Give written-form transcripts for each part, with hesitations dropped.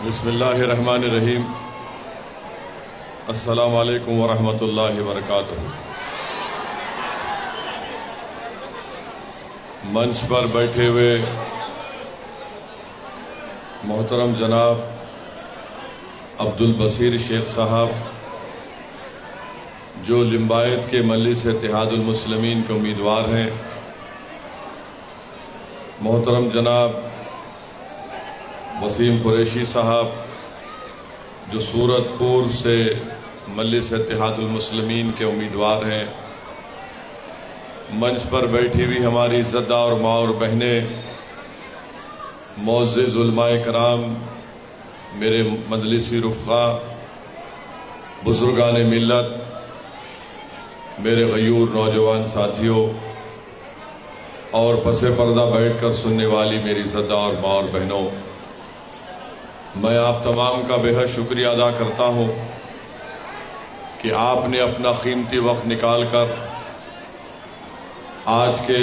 बिस्मिल्लाहिर्रहमानिर्रहीम। अस्सलामु अलैकुम वरहमतुल्लाहि वबरकातुहू। मंच पर बैठे हुए मोहतरम जनाब अब्दुल बसीर शेख साहब, जो लिम्बायत के मजलिस इत्तेहादुल मुस्लिमीन के उम्मीदवार हैं, मोहतरम जनाब वसीम कुरैशी साहब, जो सूरतपुर से मजलिस इत्तेहादुल मुस्लिमीन के उम्मीदवार हैं, मंच पर बैठी हुई हमारी इज़्ज़तदार और माँ और बहनें, मुअज़्ज़िज़ उलमाए कराम, मेरे मजलिसी रुफ़क़ा, बुज़ुर्गान मिल्लत, मेरे गयूर नौजवान साथियों और पसे पर्दा बैठकर सुनने वाली मेरी इज़्ज़तदार माँ और बहनों, मैं आप तमाम का बेहद शुक्रिया अदा करता हूँ कि आपने अपना कीमती वक्त निकाल कर आज के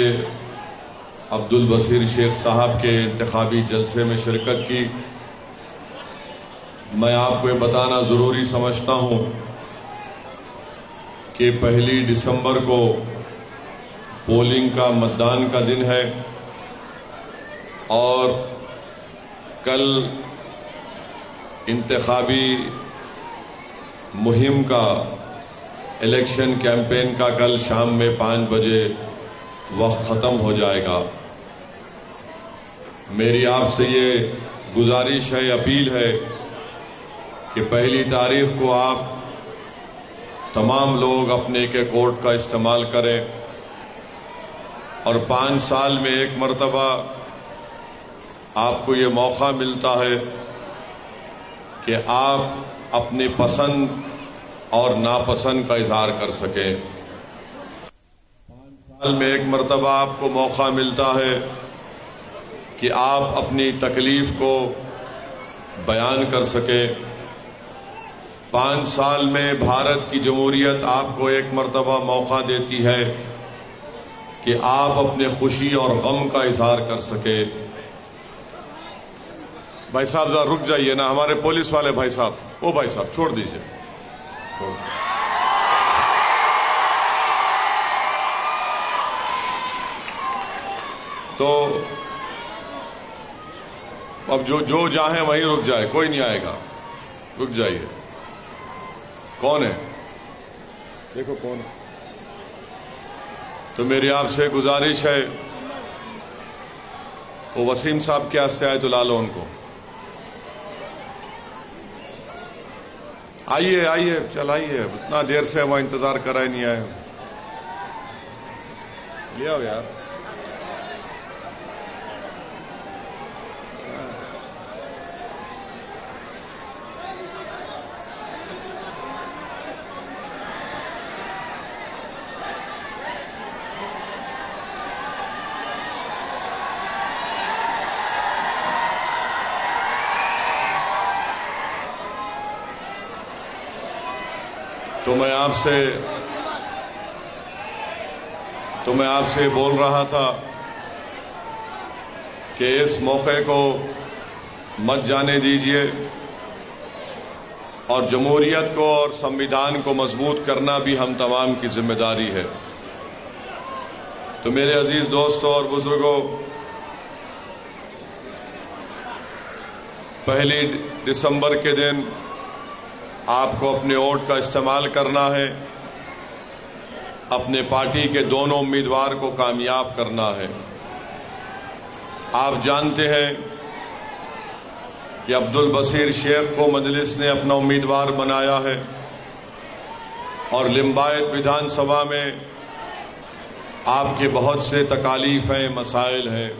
अब्दुल बसीर शेख साहब के इंतखाबी जलसे में शिरकत की। मैं आपको ये बताना ज़रूरी समझता हूँ कि 1 दिसंबर को पोलिंग का मतदान का दिन है और कल इंतखाबी मुहिम का, इलेक्शन कैंपेन का कल शाम में 5 बजे वक्त ख़त्म हो जाएगा। मेरी आपसे ये गुजारिश है, अपील है कि 1 तारीख को आप तमाम लोग अपने के वोट का इस्तेमाल करें और 5 साल में एक मरतबा आपको ये मौका मिलता है कि आप अपनी पसंद और नापसंद का इजहार कर सकें। 5 साल में एक मरतबा आपको मौका मिलता है कि आप अपनी तकलीफ को बयान कर सकें। 5 साल में भारत की जमहूरियत आपको एक मरतबा मौका देती है कि आप अपने खुशी और गम का इजहार कर सके। भाई साहब जरा रुक जाइए ना, हमारे पुलिस वाले भाई साहब, ओ भाई साहब छोड़ दीजिए। तो अब जो चाहे वहीं रुक जाए, कोई नहीं आएगा, रुक जाइए। कौन है? देखो कौन है। तो मेरी आपसे गुजारिश है, वो वसीम साहब के हाथ से आए तो ला लो उनको। आइए आइए, चल आइए, इतना देर से वहां इंतजार करा ही नहीं आए। ले आओ यार। तो मैं आपसे बोल रहा था कि इस मौके को मत जाने दीजिए और जमहूरियत को और संविधान को मजबूत करना भी हम तमाम की जिम्मेदारी है। तो मेरे अजीज दोस्तों और बुजुर्गों, 1 दिसंबर के दिन आपको अपने वोट का इस्तेमाल करना है, अपने पार्टी के दोनों उम्मीदवार को कामयाब करना है। आप जानते हैं कि अब्दुल बसीर शेख को मजलिस ने अपना उम्मीदवार बनाया है और लिम्बायत विधानसभा में आपके बहुत से तकालीफ हैं, मसाइल हैं।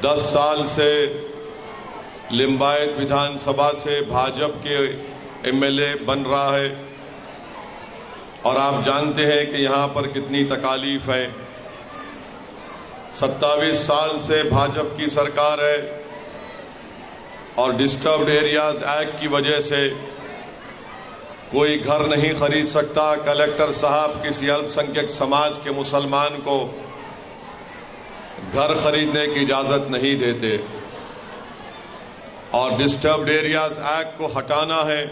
10 साल से लिम्बायत विधानसभा से भाजपा के एमएलए बन रहा है और आप जानते हैं कि यहाँ पर कितनी तकालीफ है। 27 साल से भाजपा की सरकार है और डिस्टर्ब्ड एरियाज एक्ट की वजह से कोई घर नहीं खरीद सकता। कलेक्टर साहब किसी अल्पसंख्यक समाज के मुसलमान को घर खरीदने की इजाज़त नहीं देते। और डिस्टर्ब्ड एरियाज एक्ट को हटाना है,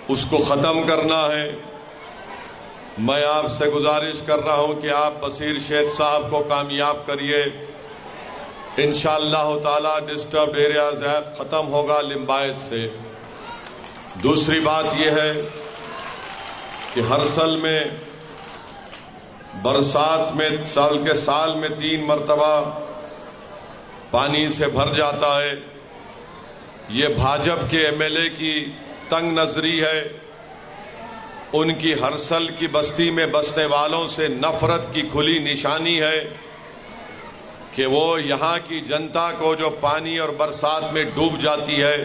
उसको ख़त्म करना है। मैं आपसे गुजारिश कर रहा हूं कि आप बसीर शेख साहब को कामयाब करिए। इंशाअल्लाह ताला डिस्टर्ब्ड एरियाज एक्ट ख़त्म होगा लिम्बायत से। दूसरी बात यह है कि हर साल में बरसात में साल में 3 मरतबा पानी से भर जाता है। ये भाजपा के एमएलए की तंग नजरी है। उनकी हरसल की बस्ती में बसने वालों से नफरत की खुली निशानी है कि वो यहाँ की जनता को जो पानी और बरसात में डूब जाती है,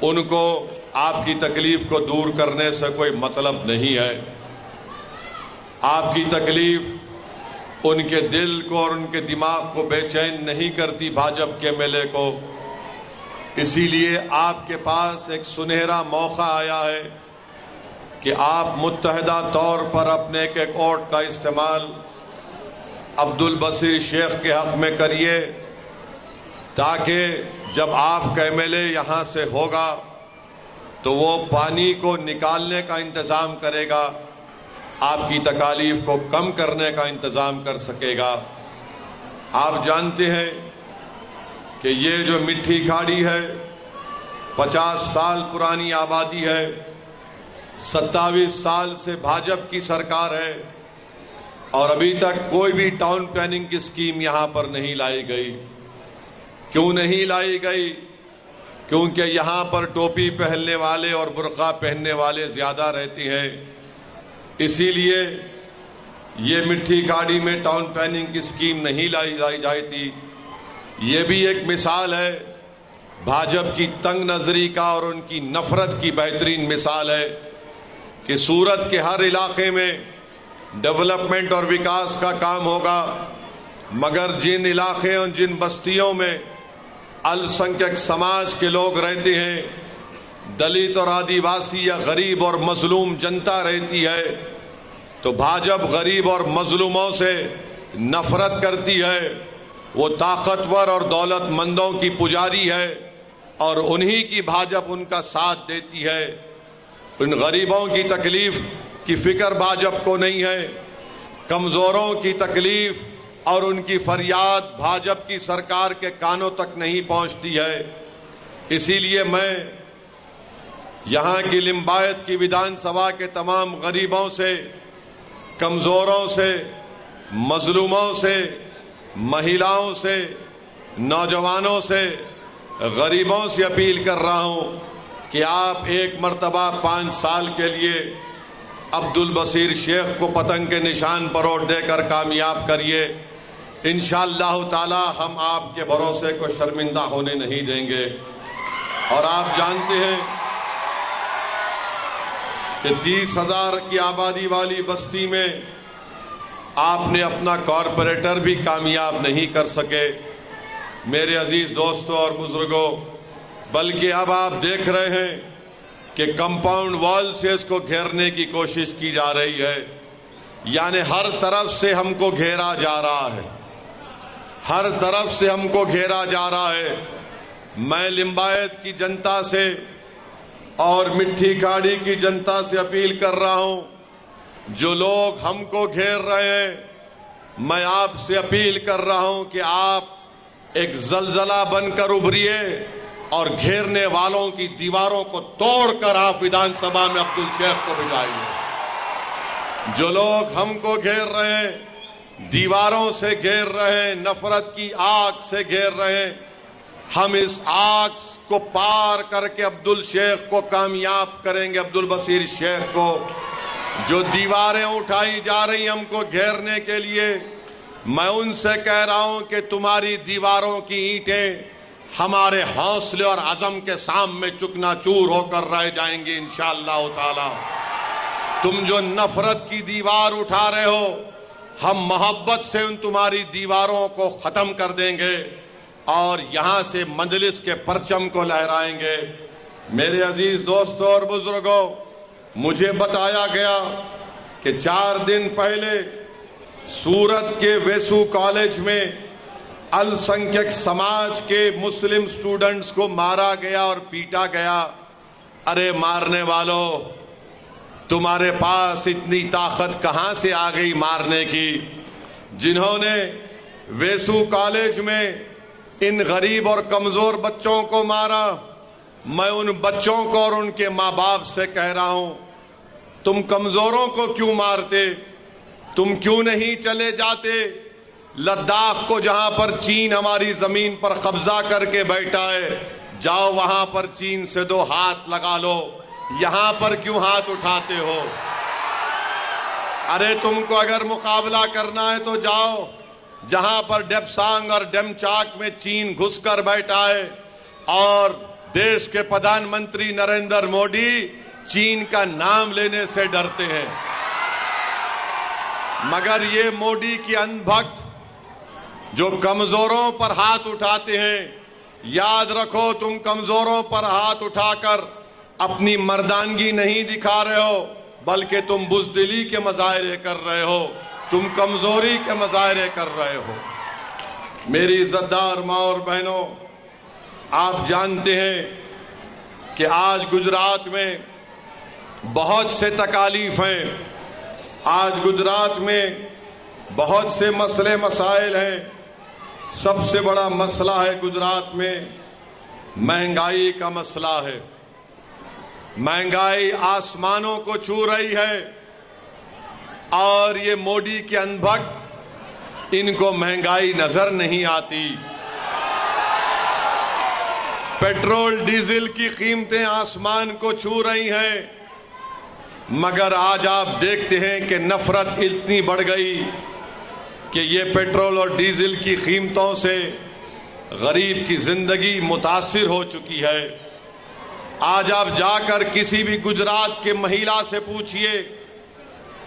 उनको आपकी तकलीफ को दूर करने से कोई मतलब नहीं है। आपकी तकलीफ उनके दिल को और उनके दिमाग को बेचैन नहीं करती भाजपा के एमएलए को। इसीलिए आपके पास एक सुनहरा मौका आया है कि आप मुत्तहदा तौर पर अपने एक वोट का इस्तेमाल अब्दुल बसीर शेख के हक में करिए, ताकि जब आपका एमएलए यहाँ से होगा तो वो पानी को निकालने का इंतज़ाम करेगा, आपकी तकालीफ को कम करने का इंतज़ाम कर सकेगा। आप जानते हैं कि ये जो मिट्टी खाड़ी है 50 साल पुरानी आबादी है, 27 साल से भाजपा की सरकार है और अभी तक कोई भी टाउन प्लानिंग की स्कीम यहाँ पर नहीं लाई गई। क्यों नहीं लाई गई? क्योंकि यहाँ पर टोपी पहनने वाले और बुर्का पहनने वाले ज़्यादा रहते हैं। इसीलिए ये मिट्टी खाड़ी में टाउन प्लानिंग की स्कीम नहीं लाई जाती। ये भी एक मिसाल है भाजपा की तंग नजरी का और उनकी नफरत की बेहतरीन मिसाल है कि सूरत के हर इलाके में डेवलपमेंट और विकास का काम होगा, मगर जिन इलाके और जिन बस्तियों में अल्पसंख्यक समाज के लोग रहते हैं, दलित और आदिवासी या गरीब और मजलूम जनता रहती है, तो भाजपा गरीब और मजलूमों से नफरत करती है। वो ताकतवर और दौलतमंदों की पुजारी है और उन्हीं की भाजपा उनका साथ देती है। उन गरीबों की तकलीफ की फिक्र भाजपा को नहीं है। कमजोरों की तकलीफ और उनकी फरियाद भाजपा की सरकार के कानों तक नहीं पहुंचती है। इसीलिए मैं यहाँ की लिम्बायत की विधानसभा के तमाम गरीबों से, कमजोरों से, मजलूमों से, महिलाओं से, नौजवानों से, गरीबों से अपील कर रहा हूं कि आप एक मर्तबा 5 साल के लिए अब्दुल बसीर शेख को पतंग के निशान पर वोट देकर कामयाब करिए। इंशाअल्लाह ताला हम आपके भरोसे को शर्मिंदा होने नहीं देंगे। और आप जानते हैं कि 30,000 की आबादी वाली बस्ती में आपने अपना कॉरपोरेटर भी कामयाब नहीं कर सके मेरे अजीज दोस्तों और बुजुर्गों, बल्कि अब आप देख रहे हैं कि कंपाउंड वॉल से इसको घेरने की कोशिश की जा रही है। यानी हर तरफ से हमको घेरा जा रहा है, हर तरफ से हमको घेरा जा रहा है। मैं लिम्बायत की जनता से और मिट्टी खाड़ी की जनता से अपील कर रहा हूं, जो लोग हमको घेर रहे हैं, मैं आपसे अपील कर रहा हूं कि आप एक जलजला बनकर उभरिए और घेरने वालों की दीवारों को तोड़कर आप विधानसभा में अब्दुल शेख को भिजाइए। जो लोग हमको घेर रहे हैं, दीवारों से घेर रहे हैं, नफरत की आग से घेर रहे हैं, हम इस आग को पार करके अब्दुल शेख को कामयाब करेंगे। अब्दुल बसीर शेख को जो दीवारें उठाई जा रही हमको घेरने के लिए, मैं उनसे कह रहा हूं कि तुम्हारी दीवारों की ईंटें हमारे हौसले और अज़म के सामने चूकनाचूर होकर रह जाएंगी इंशाअल्लाह ताला। तुम जो नफरत की दीवार उठा रहे हो, हम मोहब्बत से उन तुम्हारी दीवारों को खत्म कर देंगे और यहां से मजलिस के परचम को लहराएंगे। मेरे अजीज दोस्तों और बुजुर्गों, मुझे बताया गया कि 4 दिन पहले सूरत के वेसू कॉलेज में अल्पसंख्यक समाज के मुस्लिम स्टूडेंट्स को मारा गया और पीटा गया। अरे मारने वालों, तुम्हारे पास इतनी ताकत कहां से आ गई मारने की? जिन्होंने वेसू कॉलेज में इन गरीब और कमजोर बच्चों को मारा, मैं उन बच्चों को और उनके माँ बाप से कह रहा हूं, तुम कमजोरों को क्यों मारते? तुम क्यों नहीं चले जाते लद्दाख को, जहां पर चीन हमारी जमीन पर कब्जा करके बैठा है? जाओ वहां पर चीन से दो हाथ लगा लो, यहां पर क्यों हाथ उठाते हो? अरे तुमको अगर मुकाबला करना है तो जाओ जहां पर डेप्सांग और डेमचाक में चीन घुसकर बैठा है और देश के प्रधानमंत्री नरेंद्र मोदी चीन का नाम लेने से डरते हैं। मगर ये मोदी की अंधभक्त जो कमजोरों पर हाथ उठाते हैं, याद रखो तुम कमजोरों पर हाथ उठाकर अपनी मर्दानगी नहीं दिखा रहे हो, बल्कि तुम बुज़दिली के मज़ाहिरे कर रहे हो, तुम कमजोरी के मज़ाहिरे कर रहे हो। मेरी इज्जतदार माँ और बहनों, आप जानते हैं कि आज गुजरात में बहुत से तकालीफ हैं, आज गुजरात में बहुत से मसले मसाइल हैं। सबसे बड़ा मसला है गुजरात में महंगाई का मसला है। महंगाई आसमानों को छू रही है और ये मोदी के अनभक्त, इनको महंगाई नजर नहीं आती। पेट्रोल डीजल की कीमतें आसमान को छू रही हैं, मगर आज आप देखते हैं कि नफरत इतनी बढ़ गई कि ये पेट्रोल और डीजल की कीमतों से गरीब की जिंदगी मुतासिर हो चुकी है। आज आप जाकर किसी भी गुजरात के महिला से पूछिए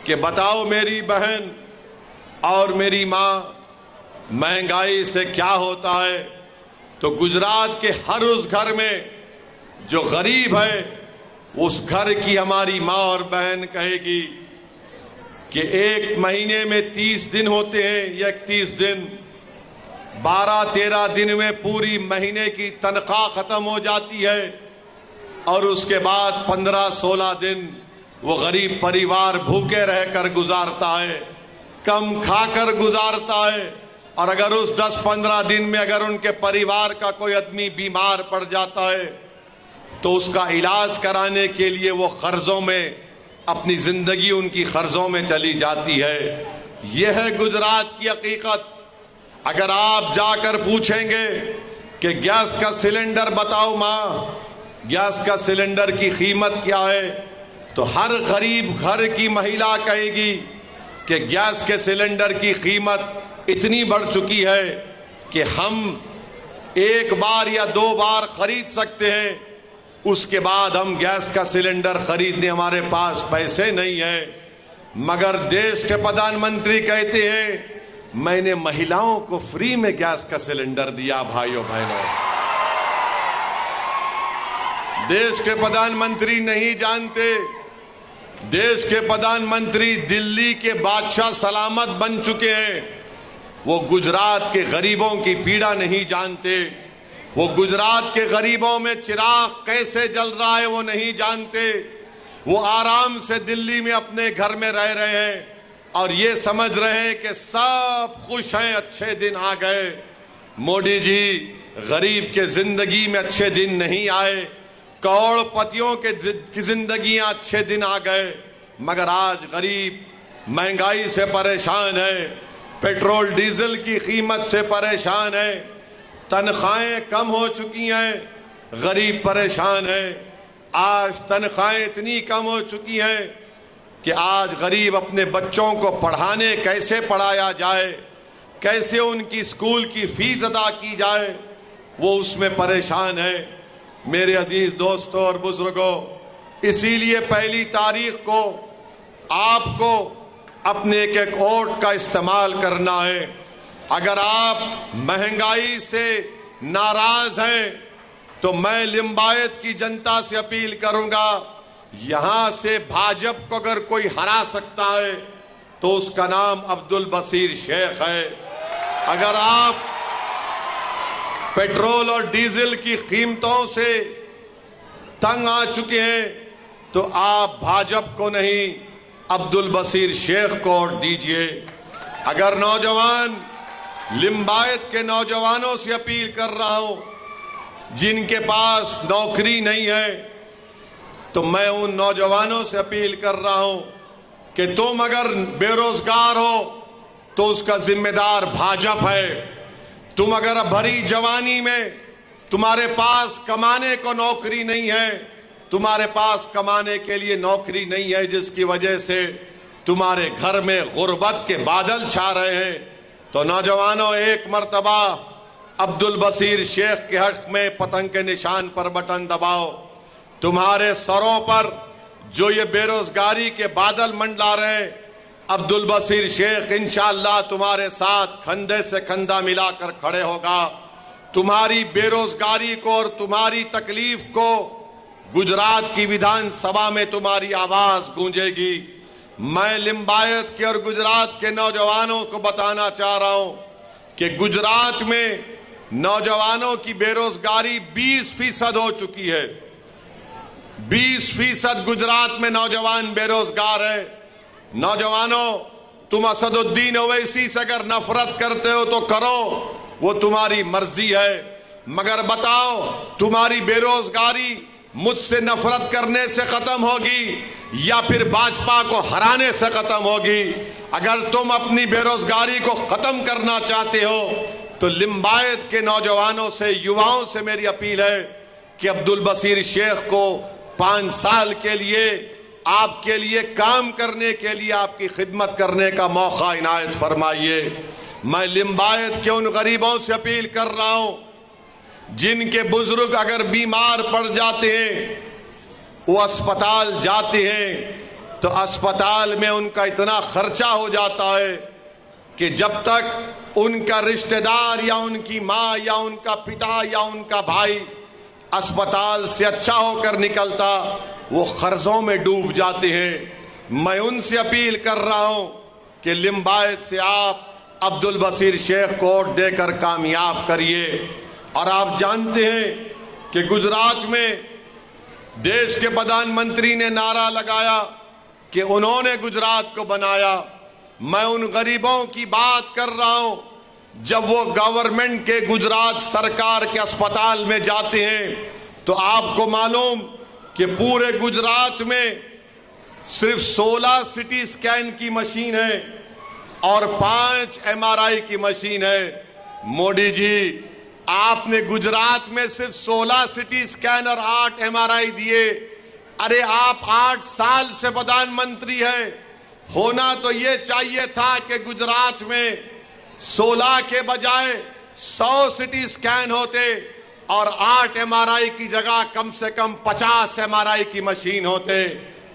कि बताओ मेरी बहन और मेरी माँ, महंगाई से क्या होता है? तो गुजरात के हर उस घर में जो गरीब है, उस घर की हमारी माँ और बहन कहेगी कि एक महीने में 30 दिन होते हैं, या 31 दिन, 12-13 दिन में पूरी महीने की तनख्वाह खत्म हो जाती है और उसके बाद 15-16 दिन वो गरीब परिवार भूखे रहकर गुजारता है, कम खाकर गुजारता है। और अगर उस 10-15 दिन में अगर उनके परिवार का कोई आदमी बीमार पड़ जाता है तो उसका इलाज कराने के लिए वो कर्जों में, अपनी जिंदगी उनकी कर्जों में चली जाती है। यह है गुजरात की हकीकत। अगर आप जाकर पूछेंगे कि गैस का सिलेंडर बताओ माँ, गैस का सिलेंडर की कीमत क्या है, तो हर गरीब घर की महिला कहेगी कि गैस के सिलेंडर की कीमत इतनी बढ़ चुकी है कि हम एक बार या 2 बार खरीद सकते हैं, उसके बाद हम गैस का सिलेंडर खरीदने हमारे पास पैसे नहीं है। मगर देश के प्रधानमंत्री कहते हैं मैंने महिलाओं को फ्री में गैस का सिलेंडर दिया। भाइयों बहनों, देश के प्रधानमंत्री नहीं जानते, देश के प्रधानमंत्री दिल्ली के बादशाह सलामत बन चुके हैं। वो गुजरात के गरीबों की पीड़ा नहीं जानते, वो गुजरात के गरीबों में चिराग कैसे जल रहा है वो नहीं जानते। वो आराम से दिल्ली में अपने घर में रह रहे हैं और ये समझ रहे हैं कि सब खुश हैं, अच्छे दिन आ गए। मोदी जी, गरीब के जिंदगी में अच्छे दिन नहीं आए, करोड़पतियों की जिंदगियां अच्छे दिन आ गए, मगर आज गरीब महंगाई से परेशान है, पेट्रोल डीजल की कीमत से परेशान है, तनख्वाहें कम हो चुकी हैं, गरीब परेशान है। आज तनख्वाहें इतनी कम हो चुकी हैं कि आज गरीब अपने बच्चों को पढ़ाने, कैसे पढ़ाया जाए, कैसे उनकी स्कूल की फीस अदा की जाए, वो उसमें परेशान है। मेरे अजीज दोस्तों और बुजुर्गों, इसीलिए 1 तारीख को आपको अपने एक वोट का इस्तेमाल करना है। अगर आप महंगाई से नाराज हैं तो मैं लिंबायत की जनता से अपील करूंगा, यहां से भाजपा को अगर कोई हरा सकता है तो उसका नाम अब्दुल बशीर शेख है। अगर आप पेट्रोल और डीजल की कीमतों से तंग आ चुके हैं, तो आप भाजपा को नहीं अब्दुल बशीर शेख को वोट दीजिए। अगर नौजवान, लिम्बायत के नौजवानों से अपील कर रहा हूं जिनके पास नौकरी नहीं है, तो मैं उन नौजवानों से अपील कर रहा हूं कि तुम अगर बेरोजगार हो तो उसका जिम्मेदार भाजपा है। तुम अगर भरी जवानी में तुम्हारे पास कमाने को नौकरी नहीं है, तुम्हारे पास कमाने के लिए नौकरी नहीं है, जिसकी वजह से तुम्हारे घर में गुर्बत के बादल छा रहे हैं, तो नौजवानों एक मर्तबा अब्दुल बशीर शेख के हक में पतंग के निशान पर बटन दबाओ। तुम्हारे सरों पर जो ये बेरोजगारी के बादल मंडला रहे हैं, अब्दुल बशीर शेख इंशाअल्लाह तुम्हारे साथ कंधे से कंधा मिलाकर खड़े होगा। तुम्हारी बेरोजगारी को और तुम्हारी तकलीफ को गुजरात की विधानसभा में तुम्हारी आवाज गूंजेगी। मैं लिम्बायत के और गुजरात के नौजवानों को बताना चाह रहा हूं कि गुजरात में नौजवानों की बेरोजगारी 20% हो चुकी है। 20% गुजरात में नौजवान बेरोजगार है। नौजवानों, तुम असदुद्दीन ओवैसी से अगर नफरत करते हो तो करो, वो तुम्हारी मर्जी है, मगर बताओ तुम्हारी बेरोजगारी मुझसे नफरत करने से खत्म होगी या फिर भाजपा को हराने से खत्म होगी? अगर तुम अपनी बेरोजगारी को खत्म करना चाहते हो तो लिम्बायत के नौजवानों से, युवाओं से मेरी अपील है कि अब्दुल बशीर शेख को 5 साल के लिए आपके लिए काम करने के लिए, आपकी खिदमत करने का मौका इनायत फरमाइए। मैं लिम्बायत के उन गरीबों से अपील कर रहा हूं जिनके बुजुर्ग अगर बीमार पड़ जाते हैं, वो अस्पताल जाते हैं तो अस्पताल में उनका इतना खर्चा हो जाता है कि जब तक उनका रिश्तेदार या उनकी माँ या उनका पिता या उनका भाई अस्पताल से अच्छा होकर निकलता, वो कर्जों में डूब जाते हैं। मैं उनसे अपील कर रहा हूं कि लिम्बायत से आप अब्दुल बशीर शेख को वोट देकर कामयाब करिए। और आप जानते हैं कि गुजरात में देश के प्रधानमंत्री ने नारा लगाया कि उन्होंने गुजरात को बनाया। मैं उन गरीबों की बात कर रहा हूं जब वो गवर्नमेंट के, गुजरात सरकार के अस्पताल में जाते हैं तो आपको मालूम कि पूरे गुजरात में सिर्फ 16 सिटी स्कैन की मशीन है और 5 MRI की मशीन है। मोदी जी, आपने गुजरात में सिर्फ 16 सिटी स्कैन और 8 MRI दिए। अरे आप 8 साल से प्रधानमंत्री है, होना तो ये चाहिए था कि गुजरात में 16 के बजाय 100 सिटी स्कैन होते और 8 MRI की जगह कम से कम 50 MRI की मशीन होते।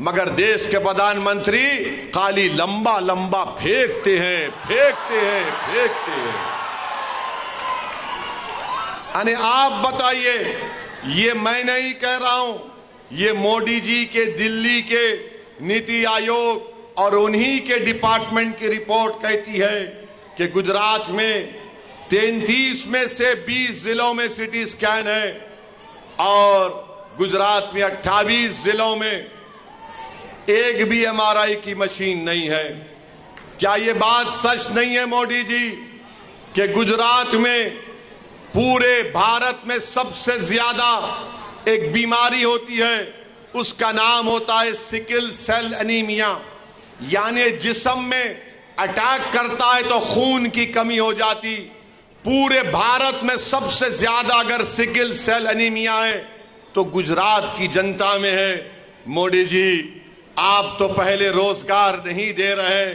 मगर देश के प्रधानमंत्री खाली लंबा लंबा फेंकते हैं, फेंकते हैं, फेंकते हैं। अने आप बताइए, ये मैं नहीं कह रहा हूं, ये मोदी जी के दिल्ली के नीति आयोग और उन्हीं के डिपार्टमेंट की रिपोर्ट कहती है कि गुजरात में 33 में से 20 जिलों में सिटी स्कैन है और गुजरात में 28 जिलों में एक भी MRI की मशीन नहीं है। क्या ये बात सच नहीं है मोदी जी कि गुजरात में पूरे भारत में सबसे ज्यादा एक बीमारी होती है, उसका नाम होता है सिकल सेल एनीमिया, यानी जिस्म में अटैक करता है तो खून की कमी हो जाती। पूरे भारत में सबसे ज्यादा अगर सिकल सेल एनीमिया है तो गुजरात की जनता में है। मोदी जी, आप तो पहले रोजगार नहीं दे रहे,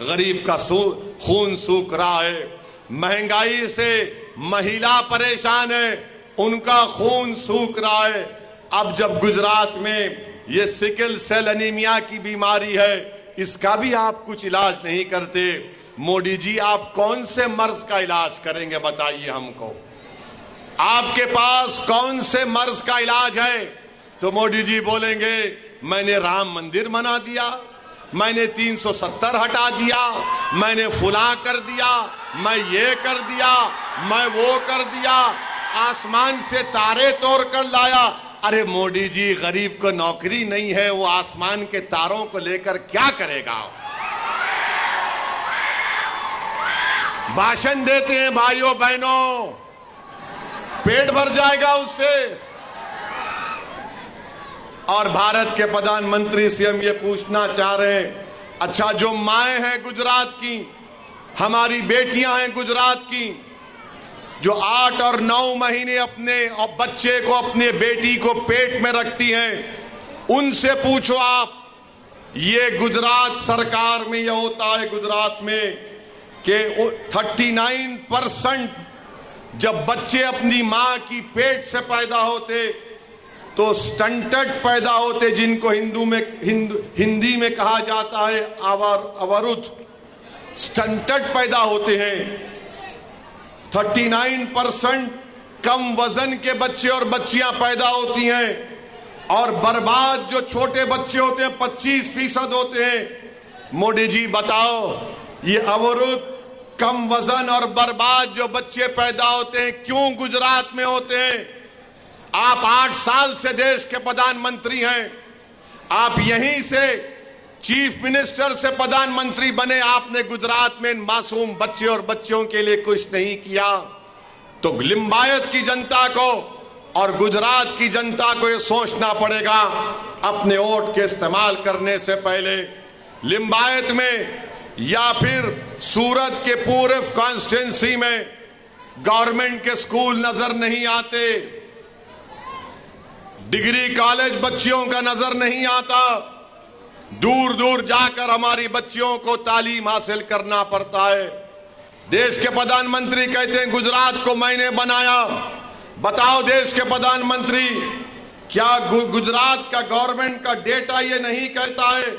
गरीब का खून सूख रहा है। महंगाई से महिला परेशान है, उनका खून सूख रहा है। अब जब गुजरात में ये सिकल सेल एनीमिया की बीमारी है, इसका भी आप कुछ इलाज नहीं करते। मोदी जी, आप कौन से मर्ज का इलाज करेंगे बताइए हमको? आपके पास कौन से मर्ज का इलाज है? तो मोदी जी बोलेंगे मैंने राम मंदिर बना दिया, मैंने 370 हटा दिया, मैंने फुला कर दिया, मैं ये कर दिया, मैं वो कर दिया। आसमान से तारे तोड़ कर लाया। अरे मोदी जी, गरीब को नौकरी नहीं है, वो आसमान के तारों को लेकर क्या करेगा? भाषण देते हैं भाइयों बहनों, पेट भर जाएगा उससे। और भारत के प्रधानमंत्री से हम ये पूछना चाह रहे हैं, अच्छा जो माएं हैं गुजरात की, हमारी बेटियां हैं गुजरात की, जो 8 और 9 महीने अपने बच्चे को, अपने बेटी को पेट में रखती हैं, उनसे पूछो आप, ये गुजरात सरकार में यह होता है गुजरात में कि 39% जब बच्चे अपनी मां की पेट से पैदा होते तो स्टंटेड पैदा होते, जिनको हिंदी में कहा जाता है अवरुद्ध, स्टंटेड पैदा होते हैं। 39% कम वजन के बच्चे और बच्चियां पैदा होती हैं, और बर्बाद जो छोटे बच्चे होते हैं 25% होते हैं। मोदी जी बताओ, ये अवरुद्ध, कम वजन और बर्बाद जो बच्चे पैदा होते हैं क्यों गुजरात में होते हैं? आप 8 साल से देश के प्रधानमंत्री हैं, आप यहीं से चीफ मिनिस्टर से प्रधानमंत्री बने, आपने गुजरात में मासूम बच्चे और बच्चों के लिए कुछ नहीं किया। तो लिंबायत की जनता को और गुजरात की जनता को यह सोचना पड़ेगा, अपने वोट के इस्तेमाल करने से पहले लिंबायत में या फिर सूरत के पूरे कॉन्स्टिट्यूंसी में गवर्नमेंट के स्कूल नजर नहीं आते, डिग्री कॉलेज बच्चियों का नजर नहीं आता, दूर दूर जाकर हमारी बच्चियों को तालीम हासिल करना पड़ता है। देश के प्रधानमंत्री कहते हैं गुजरात को मैंने बनाया। बताओ देश के प्रधानमंत्री, क्या गुजरात का गवर्नमेंट का डेटा ये नहीं कहता है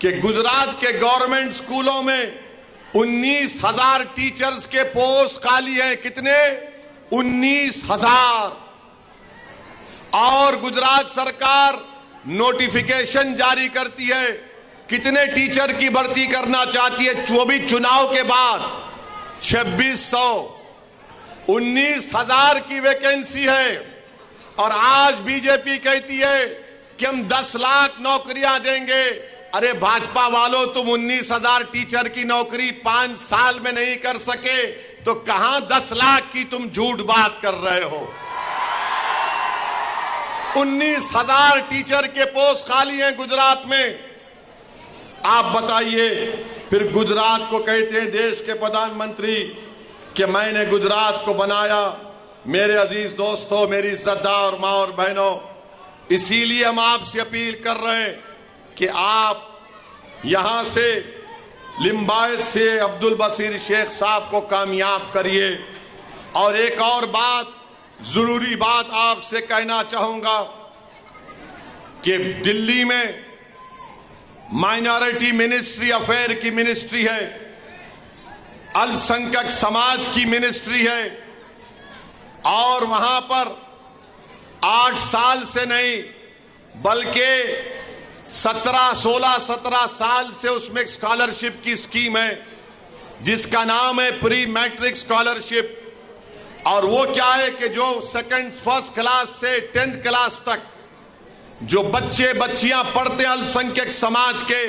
कि गुजरात के गवर्नमेंट स्कूलों में 19,000 टीचर्स के पोस्ट खाली हैं? कितने? 19,000। और गुजरात सरकार नोटिफिकेशन जारी करती है, कितने टीचर की भर्ती करना चाहती है 24 चुनाव के बाद? 2600। 19,000 की वैकेंसी है, और आज बीजेपी कहती है कि हम 10 लाख नौकरियां देंगे। अरे भाजपा वालों, तुम 19,000 टीचर की नौकरी 5 साल में नहीं कर सके, तो कहां 10 लाख की तुम झूठ बात कर रहे हो? 19,000 टीचर के पोस्ट खाली हैं गुजरात में। आप बताइए, फिर गुजरात को कहते हैं देश के प्रधानमंत्री कि मैंने गुजरात को बनाया। मेरे अजीज दोस्तों, मेरी इज्जतदार मां और बहनों, इसीलिए हम आपसे अपील कर रहे हैं कि आप यहां से लिंबायत से अब्दुल बशीर शेख साहब को कामयाब करिए। और एक और बात, जरूरी बात आपसे कहना चाहूंगा कि दिल्ली में माइनॉरिटी मिनिस्ट्री अफेयर की मिनिस्ट्री है, अल्पसंख्यक समाज की मिनिस्ट्री है, और वहां पर 8 साल से नहीं बल्कि 16-17 साल से उसमें स्कॉलरशिप की स्कीम है जिसका नाम है प्री मैट्रिक स्कॉलरशिप। और वो क्या है कि जो फर्स्ट क्लास से 10th क्लास तक जो बच्चे बच्चियां पढ़ते हैं अल्पसंख्यक समाज के,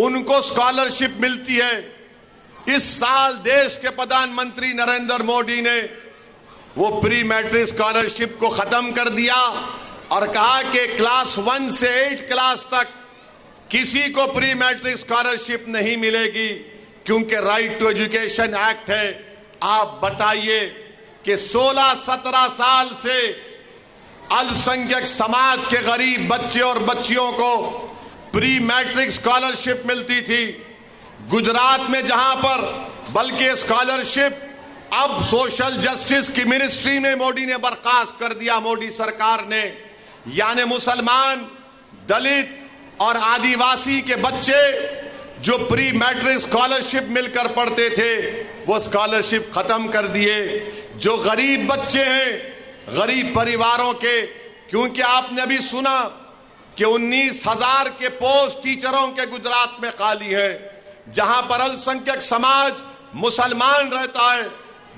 उनको स्कॉलरशिप मिलती है। इस साल देश के प्रधानमंत्री नरेंद्र मोदी ने वो प्री मैट्रिक स्कॉलरशिप को खत्म कर दिया और कहा कि क्लास 1 से 8 क्लास तक किसी को प्री मैट्रिक स्कॉलरशिप नहीं मिलेगी, क्योंकि राइट टू एजुकेशन एक्ट है। आप बताइए कि 16-17 साल से अल्पसंख्यक समाज के गरीब बच्चे और बच्चियों को प्री मैट्रिक स्कॉलरशिप मिलती थी। गुजरात में जहां पर बल्कि स्कॉलरशिप अब सोशल जस्टिस की मिनिस्ट्री ने मोदी ने बर्खास्त कर दिया, मोदी सरकार ने। यानी मुसलमान, दलित और आदिवासी के बच्चे जो प्री मैट्रिक स्कॉलरशिप मिलकर पढ़ते थे वो स्कॉलरशिप खत्म कर दिए। जो गरीब बच्चे हैं, गरीब परिवारों के, क्योंकि आपने अभी सुना कि 19,000 के पोस्ट टीचरों के गुजरात में खाली है, जहां पर अल्पसंख्यक समाज मुसलमान रहता है,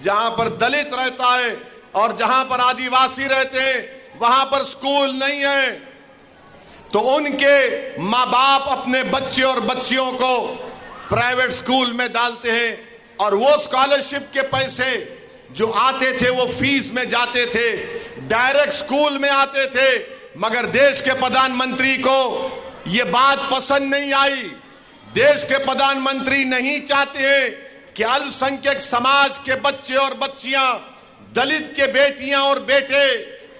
जहां पर दलित रहता है, और जहां पर आदिवासी रहते हैं वहां पर स्कूल नहीं है, तो उनके माँ बाप अपने बच्चे और बच्चियों को प्राइवेट स्कूल में डालते हैं और वो स्कॉलरशिप के पैसे जो आते थे वो फीस में जाते थे, डायरेक्ट स्कूल में आते थे। मगर देश के प्रधानमंत्री को ये बात पसंद नहीं आई। देश के प्रधानमंत्री नहीं चाहते हैं कि अल्पसंख्यक समाज के बच्चे और बच्चियां, दलित के बेटियां और बेटे,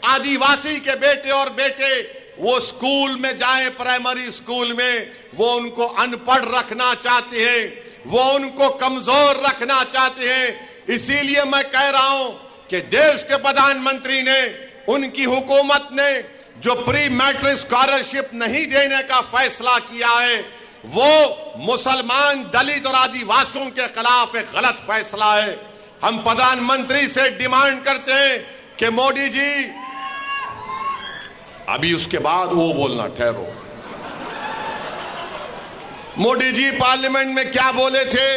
आदिवासी के बेटे और बेटे वो स्कूल में जाएं, प्राइमरी स्कूल में। वो उनको अनपढ़ रखना चाहते हैं, वो उनको कमजोर रखना चाहते हैं। इसीलिए मैं कह रहा हूं कि देश के प्रधानमंत्री ने, उनकी हुकूमत ने जो प्री मैट्रिक स्कॉलरशिप नहीं देने का फैसला किया है, वो मुसलमान, दलित और आदिवासियों के खिलाफ एक गलत फैसला है। हम प्रधानमंत्री से डिमांड करते हैं कि मोदी जी, अभी उसके बाद वो बोलना, ठहरो। मोदी जी पार्लियामेंट में क्या बोले थे?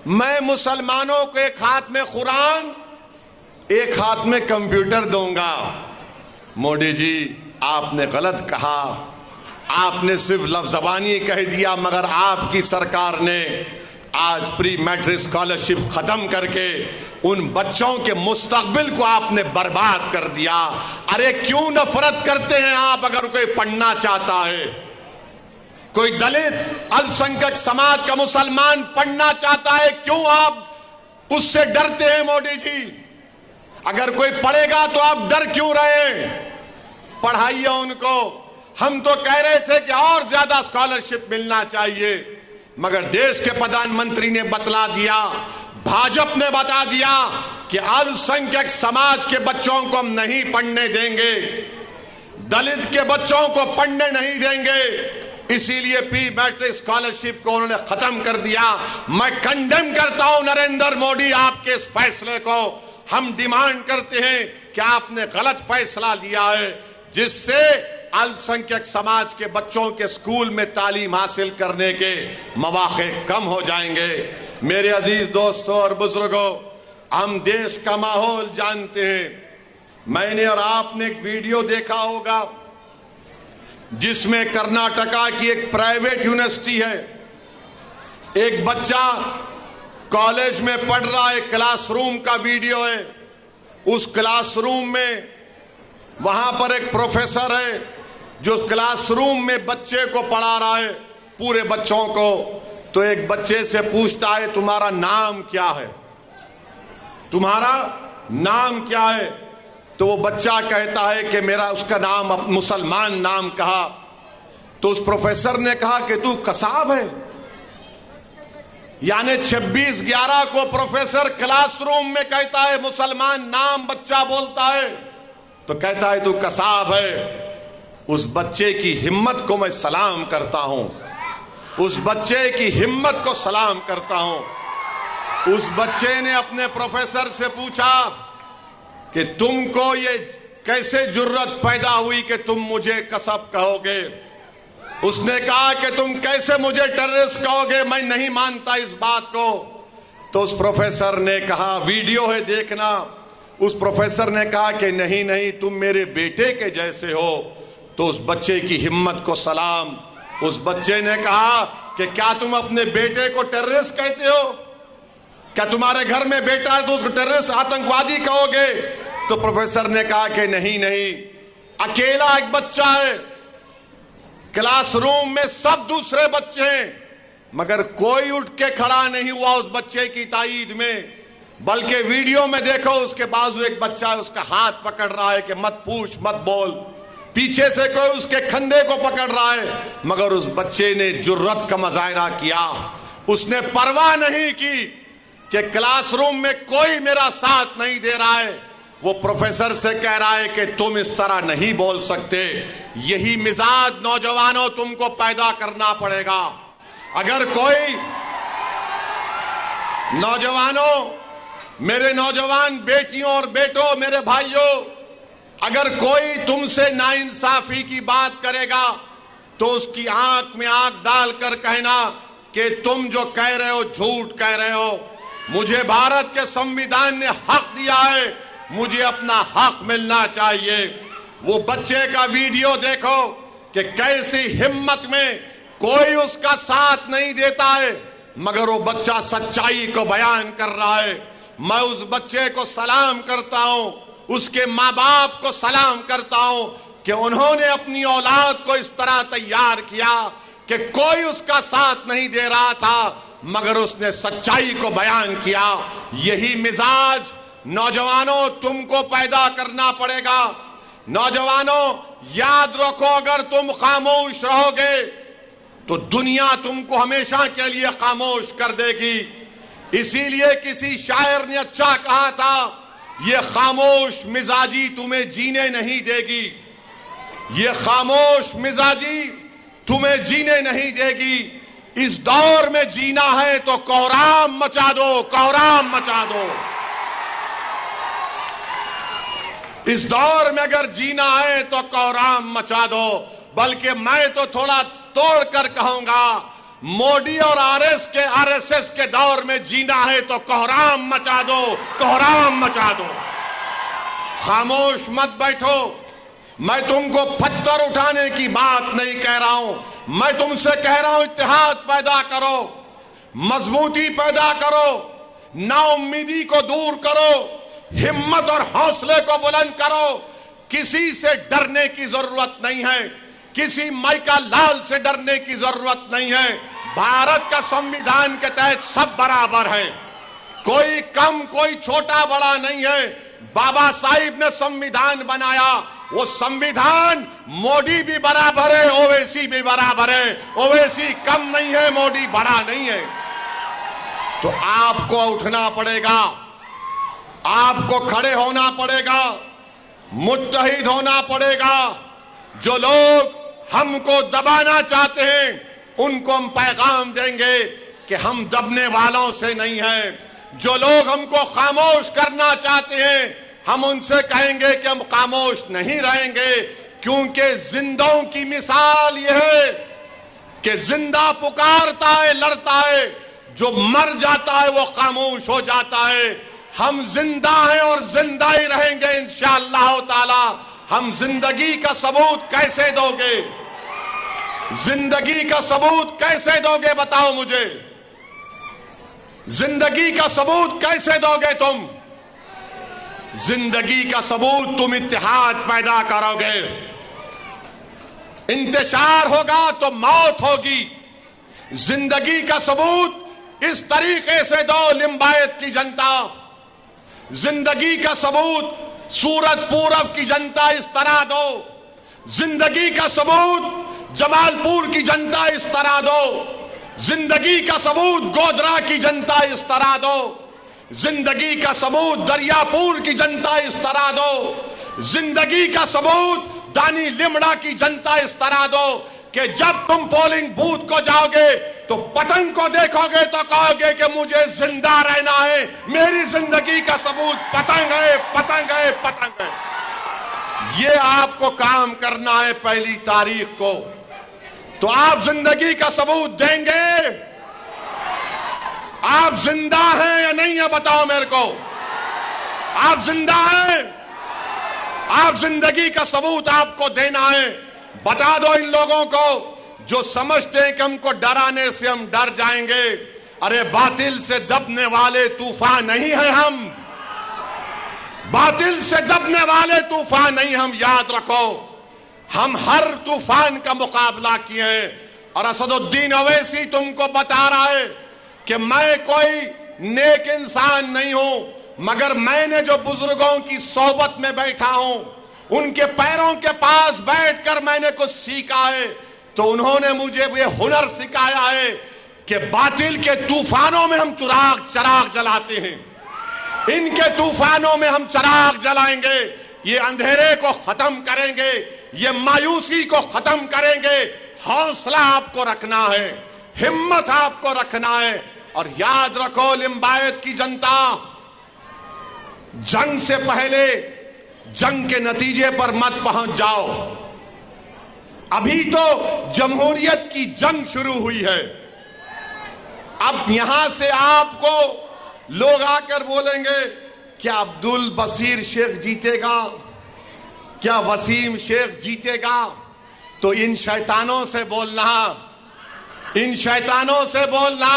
मैं मुसलमानों को एक हाथ में कुरान, एक हाथ में कंप्यूटर दूंगा। मोदी जी, आपने गलत कहा। आपने सिर्फ लफ्ज़बानी कह दिया, मगर आपकी सरकार ने आज प्री मैट्रिक स्कॉलरशिप खत्म करके उन बच्चों के मुस्तकबिल को आपने बर्बाद कर दिया। अरे क्यों नफरत करते हैं आप? अगर कोई पढ़ना चाहता है, कोई दलित, अल्पसंख्यक समाज का मुसलमान पढ़ना चाहता है, क्यों आप उससे डरते हैं? मोदी जी, अगर कोई पढ़ेगा तो आप डर क्यों रहे? पढ़ाइए उनको। हम तो कह रहे थे कि और ज्यादा स्कॉलरशिप मिलना चाहिए, मगर देश के प्रधानमंत्री ने बतला दिया, भाजपा ने बता दिया कि अल्पसंख्यक समाज के बच्चों को हम नहीं पढ़ने देंगे, दलित के बच्चों को पढ़ने नहीं देंगे। इसीलिए प्री मैट्रिक स्कॉलरशिप को उन्होंने खत्म कर दिया। मैं कंडेम करता हूं नरेंद्र मोदी आपके इस फैसले को। हम डिमांड करते हैं कि आपने गलत फैसला लिया है, जिससे अल्पसंख्यक समाज के बच्चों के स्कूल में तालीम हासिल करने के मौके कम हो जाएंगे। मेरे अजीज दोस्तों और बुजुर्गों, हम देश का माहौल जानते हैं। मैंने और आपने एक वीडियो देखा होगा जिसमें कर्नाटका की एक प्राइवेट यूनिवर्सिटी है, एक बच्चा कॉलेज में पढ़ रहा है, क्लासरूम का वीडियो है। उस क्लासरूम में वहां पर एक प्रोफेसर है जो क्लासरूम में बच्चे को पढ़ा रहा है, पूरे बच्चों को। तो एक बच्चे से पूछता है, तुम्हारा नाम क्या है? तुम्हारा नाम क्या है? तो वो बच्चा कहता है कि मेरा, उसका नाम, मुसलमान नाम कहा। तो उस प्रोफेसर ने कहा कि तू कसाब है। यानी 26/11 को प्रोफेसर क्लासरूम में कहता है मुसलमान नाम, बच्चा बोलता है तो कहता है तू कसाब है। उस बच्चे की हिम्मत को मैं सलाम करता हूं, उस बच्चे की हिम्मत को सलाम करता हूं। उस बच्चे ने अपने प्रोफेसर से पूछा कि तुमको ये कैसे जुर्रत पैदा हुई कि तुम मुझे कसाब कहोगे? उसने कहा कि तुम कैसे मुझे टेररिस्ट कहोगे? मैं नहीं मानता इस बात को। तो उस प्रोफेसर ने कहा, वीडियो है देखना, उस प्रोफेसर ने कहा कि नहीं नहीं, तुम मेरे बेटे के जैसे हो। तो उस बच्चे की हिम्मत को सलाम। उस बच्चे ने कहा कि क्या तुम अपने बेटे को टेररिस्ट कहते हो? क्या तुम्हारे घर में बेटा है तो उसको टेररिस्ट, आतंकवादी कहोगे? तो प्रोफेसर ने कहा कि नहीं नहीं, अकेला एक बच्चा है, क्लासरूम में सब दूसरे बच्चे हैं, मगर कोई उठ के खड़ा नहीं हुआ उस बच्चे की ताईद में। बल्कि वीडियो में देखो, उसके बाजू एक बच्चा है, उसका हाथ पकड़ रहा है कि मत पूछ, मत बोल। पीछे से कोई उसके कंधे को पकड़ रहा है, मगर उस बच्चे ने जुर्रत का मुजाहिरा किया। उसने परवाह नहीं की कि क्लासरूम में कोई मेरा साथ नहीं दे रहा है। वो प्रोफेसर से कह रहा है कि तुम इस तरह नहीं बोल सकते। यही मिजाज नौजवानों तुमको पैदा करना पड़ेगा। अगर कोई नौजवानों, मेरे नौजवान बेटियों और बेटों, मेरे भाइयों, अगर कोई तुमसे नाइंसाफी की बात करेगा तो उसकी आंख में आंख डालकर कहना कि तुम जो कह रहे हो झूठ कह रहे हो। मुझे भारत के संविधान ने हक दिया है, मुझे अपना हक मिलना चाहिए। वो बच्चे का वीडियो देखो कि कैसी हिम्मत में कोई उसका साथ नहीं देता है, मगर वो बच्चा सच्चाई को बयान कर रहा है। मैं उस बच्चे को सलाम करता हूं, उसके माँ बाप को सलाम करता हूं कि उन्होंने अपनी औलाद को इस तरह तैयार किया कि कोई उसका साथ नहीं दे रहा था, मगर उसने सच्चाई को बयान किया। यही मिजाज नौजवानों तुमको पैदा करना पड़ेगा। नौजवानों याद रखो, अगर तुम खामोश रहोगे तो दुनिया तुमको हमेशा के लिए खामोश कर देगी। इसीलिए किसी शायर ने अच्छा कहा था, ये खामोश मिजाजी तुम्हें जीने नहीं देगी, ये खामोश मिजाजी तुम्हें जीने नहीं देगी। इस दौर में जीना है तो कोहराम मचा दो, कोहराम मचा दो। इस दौर में अगर जीना है तो कोहराम मचा दो। बल्कि मैं तो थोड़ा तोड़कर कहूंगा, मोदी और आरएसएस के दौर में जीना है तो कोहराम मचा दो, कोहराम मचा दो। खामोश मत बैठो। मैं तुमको पत्थर उठाने की बात नहीं कह रहा हूं, मैं तुमसे कह रहा हूं इत्तेहाद पैदा करो, मजबूती पैदा करो, नाउम्मीदी को दूर करो, हिम्मत और हौसले को बुलंद करो। किसी से डरने की जरूरत नहीं है, किसी माइका लाल से डरने की जरूरत नहीं है। भारत का संविधान के तहत सब बराबर है, कोई कम कोई छोटा बड़ा नहीं है। बाबा साहिब ने संविधान बनाया, वो संविधान मोदी भी बराबर है, ओवैसी भी बराबर है। ओवैसी कम नहीं है, मोदी बड़ा नहीं है। तो आपको उठना पड़ेगा, आपको खड़े होना पड़ेगा, मुत्तहिद होना पड़ेगा। जो लोग हमको दबाना चाहते हैं उनको हम पैगाम देंगे कि हम दबने वालों से नहीं हैं। जो लोग हमको खामोश करना चाहते हैं हम उनसे कहेंगे कि हम खामोश नहीं रहेंगे, क्योंकि जिंदों की मिसाल यह है कि जिंदा पुकारता है, लड़ता है, जो मर जाता है वो खामोश हो जाता है। हम जिंदा हैं और जिंदा ही रहेंगे इंशाअल्लाह ताला। हम जिंदगी का सबूत कैसे दोगे? जिंदगी का सबूत कैसे दोगे बताओ मुझे? जिंदगी का सबूत कैसे दोगे तुम? जिंदगी का सबूत तुम इत्तेहाद पैदा करोगे। इंतशार होगा तो मौत होगी। जिंदगी का सबूत इस तरीके से दो लिंबायत की जनता। जिंदगी का सबूत सूरत पूरब की जनता इस तरह दो। जिंदगी का सबूत जमालपुर की जनता इस तरह दो। जिंदगी का सबूत गोधरा की जनता इस तरह दो। जिंदगी का सबूत दरियापुर की जनता इस तरह दो। जिंदगी का सबूत दानी लिमड़ा की जनता इस तरह दो कि जब तुम पोलिंग बूथ को जाओगे तो पतंग को देखोगे तो कहोगे कि मुझे जिंदा रहना है, मेरी जिंदगी का सबूत पतंग है, पतंग है, पतंग है। ये आपको काम करना है पहली तारीख को। तो आप जिंदगी का सबूत देंगे? आप जिंदा हैं या नहीं है बताओ मेरे को। आप जिंदा हैं? आप जिंदगी का सबूत आपको देना है। बता दो इन लोगों को जो समझते हैं कि हमको डराने से हम डर जाएंगे। अरे बातिल से दबने वाले तूफान नहीं है हम, बातिल से दबने वाले तूफान नहीं हम। याद रखो, हम हर तूफान का मुकाबला किए हैं। और असदुद्दीन अवैसी तुमको बता रहा है कि मैं कोई नेक इंसान नहीं हूं, मगर मैंने जो बुजुर्गों की सोबत में बैठा हूं, उनके पैरों के पास बैठकर मैंने कुछ सीखा है, तो उन्होंने मुझे ये हुनर सिखाया है कि बातिल के तूफानों में हम चराग जलाते हैं। इनके तूफानों में हम चराग जलाएंगे, ये अंधेरे को खत्म करेंगे, ये मायूसी को खत्म करेंगे। हौसला आपको रखना है, हिम्मत आपको रखना है। और याद रखो लिंबायत की जनता, जंग से पहले जंग के नतीजे पर मत पहुंच जाओ। अभी तो जमहूरियत की जंग शुरू हुई है। अब यहां से आपको लोग आकर बोलेंगे क्या अब्दुल बशीर शेख जीतेगा, क्या वसीम शेख जीतेगा? तो इन शैतानों से बोलना, इन शैतानों से बोलना,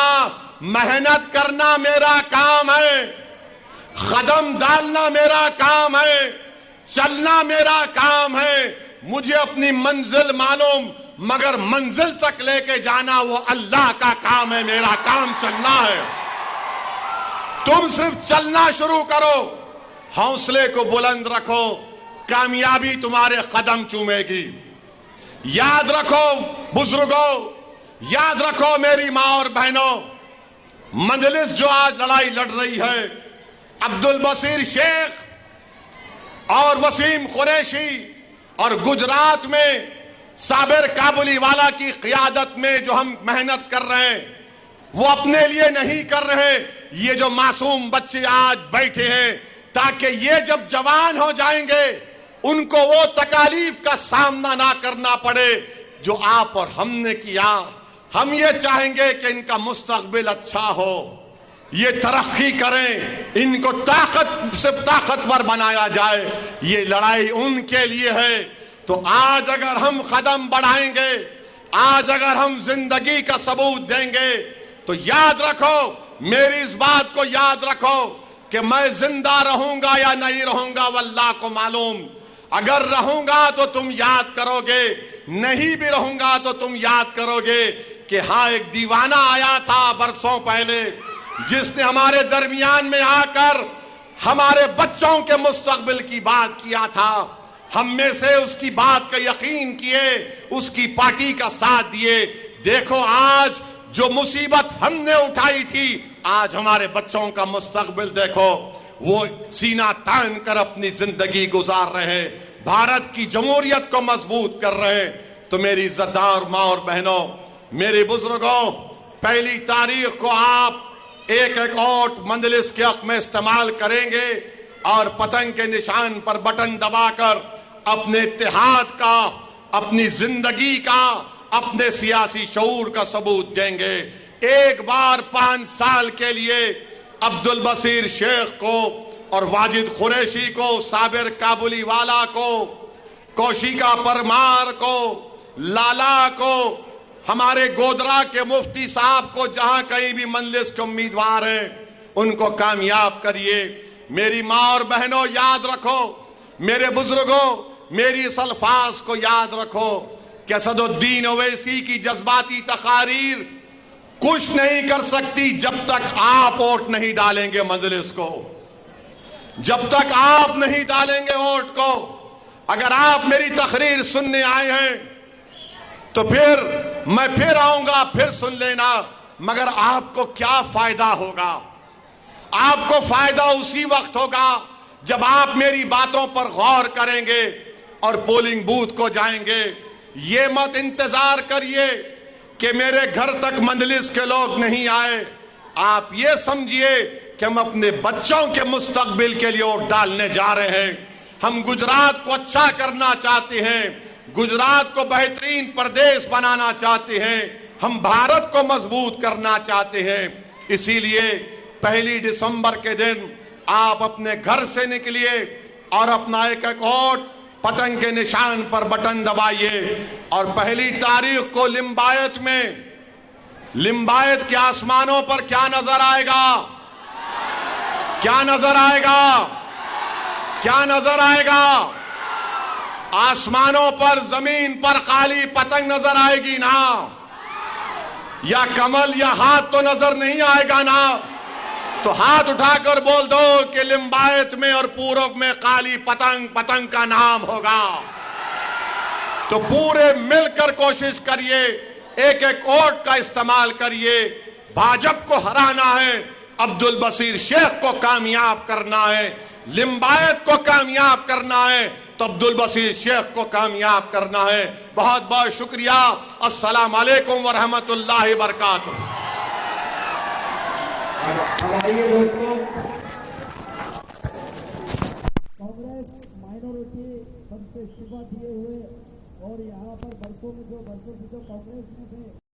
मेहनत करना मेरा काम है, कदम डालना मेरा काम है, चलना मेरा काम है। मुझे अपनी मंजिल मालूम, मगर मंजिल तक लेके जाना वो अल्लाह का काम है, मेरा काम चलना है। तुम सिर्फ चलना शुरू करो, हौसले को बुलंद रखो, कामयाबी तुम्हारे कदम चूमेगी। याद रखो बुजुर्गों, याद रखो मेरी माँ और बहनों, मजलिस जो आज लड़ाई लड़ रही है, अब्दुल बशीर शेख और वसीम कुरैशी और गुजरात में साबिर काबुलीवाला की क़ियादत में जो हम मेहनत कर रहे हैं, वो अपने लिए नहीं कर रहे। ये जो मासूम बच्चे आज बैठे हैं, ताकि ये जब जवान हो जाएंगे उनको वो तकालीफ का सामना ना करना पड़े जो आप और हमने किया। हम ये चाहेंगे कि इनका मुस्तकबिल अच्छा हो, ये तरक्की करें, इनको ताकत से ताकतवर बनाया जाए। ये लड़ाई उनके लिए है। तो आज अगर हम कदम बढ़ाएंगे, आज अगर हम जिंदगी का सबूत देंगे, तो याद रखो, मेरी इस बात को याद रखो कि मैं जिंदा रहूंगा या नहीं रहूंगा वल्लाह को मालूम। अगर रहूंगा तो तुम याद करोगे, नहीं भी रहूंगा तो तुम याद करोगे कि हाँ, एक दीवाना आया था बरसों पहले, जिसने हमारे दरमियान में आकर हमारे बच्चों के मुस्तकबिल की बात किया था। हम में से उसकी बात का यकीन किए, उसकी पार्टी का साथ दिए। देखो आज जो मुसीबत हमने उठाई थी, आज हमारे बच्चों का मुस्तकबिल देखो, वो सीना तान कर अपनी जिंदगी गुजार रहे हैं, भारत की जमहूरियत को मजबूत कर रहे हैं। तो मेरी इज्जतदार माँ और बहनों, मेरे बुजुर्गों, पहली तारीख को आप एक एक वोट मंजलिस के हक में इस्तेमाल करेंगे और पतंग के निशान पर बटन दबाकर अपने इत्तेहाद का, अपनी जिंदगी का, अपने सियासी शऊर का सबूत देंगे। एक बार 5 साल के लिए अब्दुल बशीर शेख को और वाजिद कुरैशी को, साबिर काबुलीवाला को, कौशिका परमार को, लाला को, हमारे गोदरा के मुफ्ती साहब को, जहां कहीं भी मंजलिस के उम्मीदवार हैं, उनको कामयाब करिए। मेरी माँ और बहनों याद रखो, मेरे बुजुर्गों मेरी इस अल्फाज को याद रखो कि असदुद्दीन ओवैसी की जज्बाती तकारीर कुछ नहीं कर सकती जब तक आप वोट नहीं डालेंगे मंजलिस को, जब तक आप नहीं डालेंगे वोट को। अगर आप मेरी तकरीर सुनने आए हैं तो फिर मैं फिर आऊंगा, फिर सुन लेना, मगर आपको क्या फायदा होगा? आपको फायदा उसी वक्त होगा जब आप मेरी बातों पर गौर करेंगे और पोलिंग बूथ को जाएंगे। ये मत इंतजार करिए कि मेरे घर तक मंजलिस के लोग नहीं आए। आप ये समझिए कि हम अपने बच्चों के मुस्तकबिल के लिए वोट डालने जा रहे हैं। हम गुजरात को अच्छा करना चाहते हैं, गुजरात को बेहतरीन प्रदेश बनाना चाहते हैं, हम भारत को मजबूत करना चाहते हैं। इसीलिए 1 दिसंबर के दिन आप अपने घर से निकलिए और अपना एक एक वोट पतंग के निशान पर बटन दबाइए। और 1 तारीख को लिंबायत में, लिंबायत के आसमानों पर क्या नजर आएगा? क्या नजर आएगा? क्या नजर आएगा? आसमानों पर, जमीन पर काली पतंग नजर आएगी ना? या कमल या हाथ तो नजर नहीं आएगा ना? तो हाथ उठाकर बोल दो कि लिंबायत में और पूरब में काली पतंग, पतंग का नाम होगा। तो पूरे मिलकर कोशिश करिए, एक एक वोट का इस्तेमाल करिए। भाजपा को हराना है, अब्दुल बशीर शेख को कामयाब करना है, लिंबायत को कामयाब करना है, तो अब्दुल बशीर शेख को कामयाब करना है। बहुत बहुत शुक्रिया। अस्सलाम वालेकुम व रहमतुल्लाहि व बरकातुहू। कांग्रेस माइनॉरिटी सबसे शिफा दिए हुए और यहाँ पर बरसों से जो कांग्रेस में थे